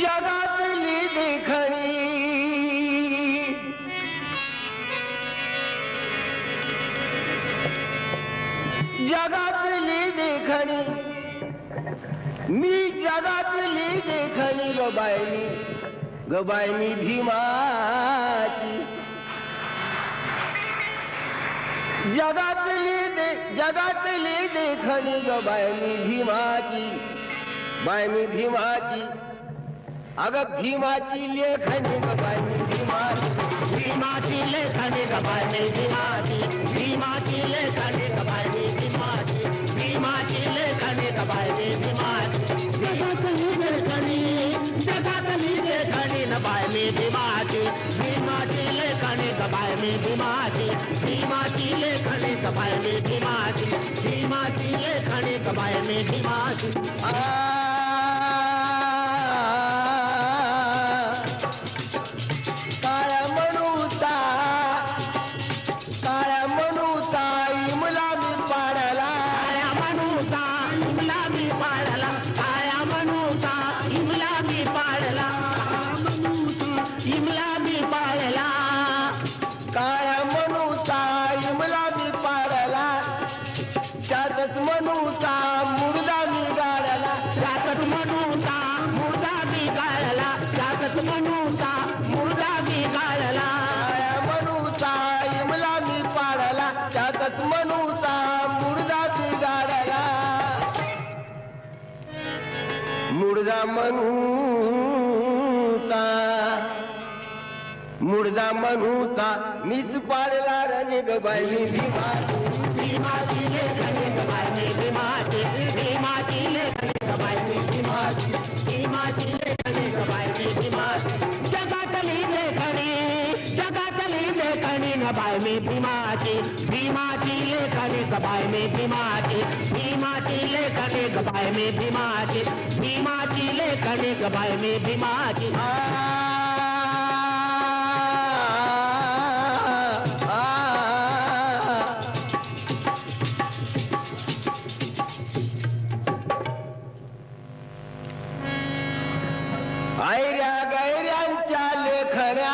जगातली देखणी जगातली देखणी मी जगातली देखणी गबायनी भीमाची जगातली देखणी गबायनी भीमाची बायमी भीमाची अग भीमाची लेखणी गबायनी भीमाची भीमाची लेखणी गबायनी भीमाची भीमाची लेखणी गबायनी भीमाची भीमाची लेखणी गबायनी भीमाची जगातली लेखणी गबायनी भीमाची भीमाची लेखणी गबायनी भीमाची भीमाची लेखणी गबायनी भीमाची भीमाची लेखणी गबायनी भीमाची मुर्दा म्हणूता मीच पाडला रे गबायनी भीमाची भीमाची लेखणी गबायनी भीमाची भीमाची लेखणी गबायनी भीमाची भीमाची लेखणी गबायनी भीमाची जगातली लेखणी गबायनी भीमाची भीमाची लेखणी गबायनी भीमाची भीमाची लेखणी गबायनी भीमाची भीमाची लेखणी गबायनी भीमाची आयऱ्या गैऱ्यांच्या लेखण्या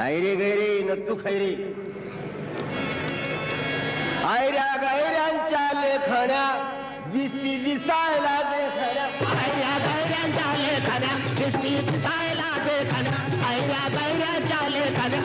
आयरे गैरे नक्तू खैरे आयऱ्या गैऱ्यांच्या लेखण्या दिसती दिसायला देखण्या आयऱ्या गैऱ्यांच्या लेखण्या दिसती